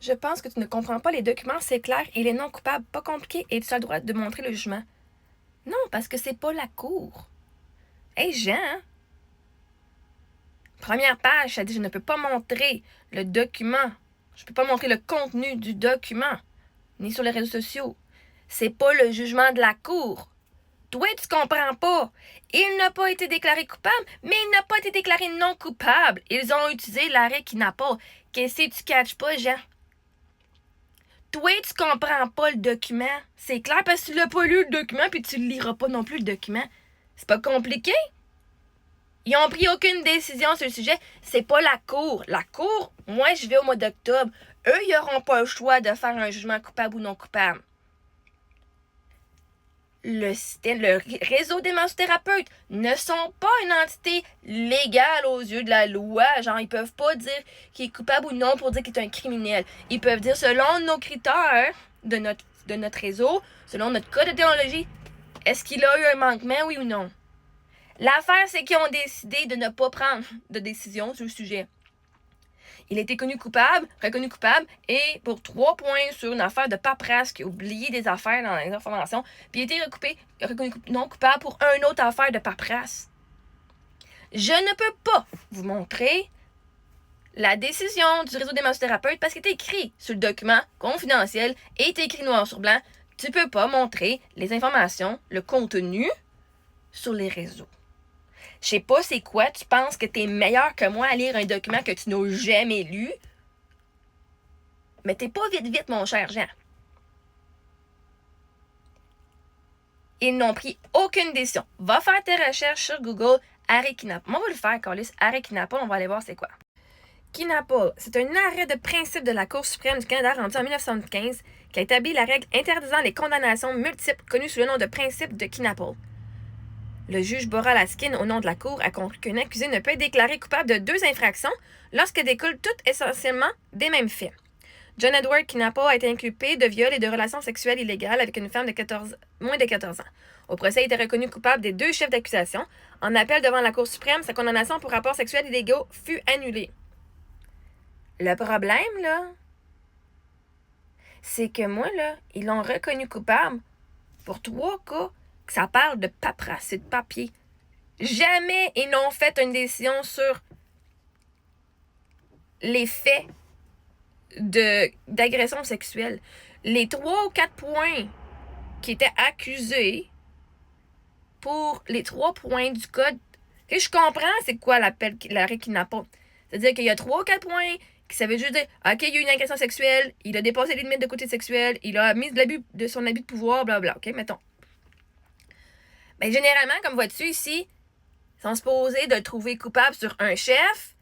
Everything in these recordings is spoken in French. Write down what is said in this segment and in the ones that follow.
Je pense que tu ne comprends pas les documents, c'est clair, et les non coupables, pas compliqué, et tu as le droit de montrer le jugement. Non, parce que c'est pas la cour. Hey, Jean! Première page, ça dit je ne peux pas montrer le document. Je peux pas montrer le contenu du document, ni sur les réseaux sociaux. C'est pas le jugement de la cour. Toi, tu comprends pas. Il n'a pas été déclaré coupable, mais il n'a pas été déclaré non coupable. Ils ont utilisé l'arrêt qui n'a pas. Qu'est-ce que tu catches pas, Jean? Toi, tu comprends pas le document. C'est clair parce que tu l'as pas lu le document puis tu liras pas non plus le document. C'est pas compliqué. Ils ont pris aucune décision sur le sujet. C'est pas la cour. La cour, moi, je vais au mois d'octobre. Eux, ils n'auront pas le choix de faire un jugement coupable ou non coupable. Le réseau des massothérapeutes ne sont pas une entité légale aux yeux de la loi. Genre, ils peuvent pas dire qu'il est coupable ou non pour dire qu'il est un criminel. Ils peuvent dire, selon nos critères de notre réseau, selon notre code de déontologie, est-ce qu'il a eu un manquement, oui ou non? L'affaire, c'est qu'ils ont décidé de ne pas prendre de décision sur le sujet. Il a été reconnu coupable, et pour 3 points sur une affaire de paperasse qui a oublié des affaires dans les informations, puis il a été reconnu non coupable pour une autre affaire de paperasse. Je ne peux pas vous montrer la décision du réseau des massothérapeutes parce qu'il est écrit sur le document confidentiel et est écrit noir sur blanc. Tu peux pas montrer les informations, le contenu sur les réseaux. Je sais pas c'est quoi, tu penses que t'es meilleur que moi à lire un document que tu n'as jamais lu? Mais t'es pas vite, mon cher Jean. Ils n'ont pris aucune décision. Va faire tes recherches sur Google, arrêt Kidnap. Moi, on va le faire, Carlis. Arrêt Kidnap, on va aller voir c'est quoi. Kidnap, c'est un arrêt de principe de la Cour suprême du Canada rendu en 1975 qui a établi la règle interdisant les condamnations multiples connues sous le nom de principe de Kidnap. Le juge Bora Laskin, au nom de la Cour, a conclu qu'un accusé ne peut être déclaré coupable de 2 infractions lorsque découlent toutes essentiellement des mêmes faits. John Edward Kidnap a été inculpé de viol et de relations sexuelles illégales avec une femme de moins de 14 ans. Au procès, il a été reconnu coupable des 2 chefs d'accusation. En appel devant la Cour suprême, sa condamnation pour rapports sexuels illégaux fut annulée. Le problème, là, c'est que moi, là, ils l'ont reconnu coupable pour 3 cas que ça parle de paperasse et de papier. Jamais ils n'ont fait une décision sur les faits d'agression sexuelle. Les 3 ou 4 points qui étaient accusés pour les 3 points du code, et je comprends c'est quoi l'arrêt Kidnap. C'est-à-dire qu'il y a 3 ou 4 points qui ça veut juste dire OK, il y a eu une agression sexuelle, il a dépassé les limites de côté sexuel, il a mis de son abus de pouvoir, blablabla. OK, mettons. Mais généralement, comme vois-tu ici, ils sont supposés de le trouver coupable sur un chef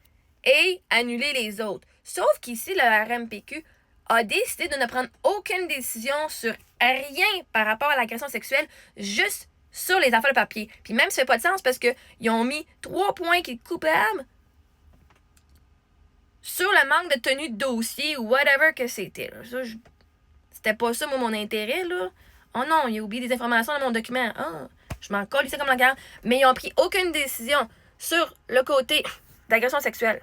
et annuler les autres. Sauf qu'ici, le RMPQ a décidé de ne prendre aucune décision sur rien par rapport à l'agression sexuelle, juste sur les affaires de papier. Puis même, ça fait pas de sens parce qu'ils ont mis 3 points qui est coupable sur le manque de tenue de dossier ou whatever que c'était. C'était pas ça, moi, mon intérêt, là. Oh non, il a oublié des informations dans mon document. Ah, je m'en colle ici comme la garde. Mais ils ont pris aucune décision sur le côté d'agression sexuelle.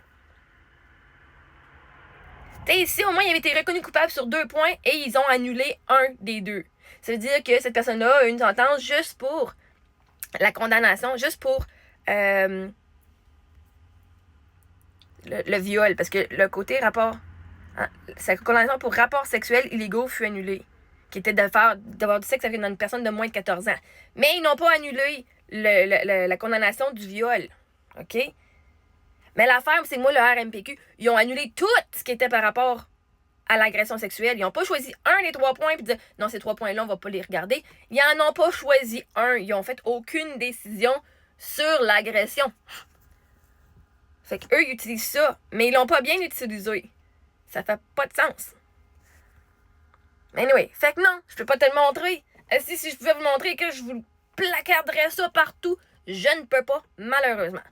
T'sais, ici, au moins, il avait été reconnu coupable sur 2 points et ils ont annulé un des 2. Ça veut dire que cette personne-là a une sentence juste pour la condamnation, juste pour le viol. Parce que le côté rapport, sa condamnation pour rapport sexuel illégaux fut annulée. Qui était d'avoir du sexe avec une personne de moins de 14 ans. Mais ils n'ont pas annulé la condamnation du viol. OK? Mais l'affaire, c'est que moi, le RMPQ, ils ont annulé tout ce qui était par rapport à l'agression sexuelle. Ils n'ont pas choisi un des 3 points et dire non, ces 3 points-là, on ne va pas les regarder. Ils n'en ont pas choisi un. Ils n'ont fait aucune décision sur l'agression. Fait qu'eux, ils utilisent ça, mais ils l'ont pas bien utilisé. Ça fait pas de sens. Anyway, fait que non, je peux pas te le montrer. Si je pouvais vous montrer que je vous placarderais ça partout, je ne peux pas, malheureusement.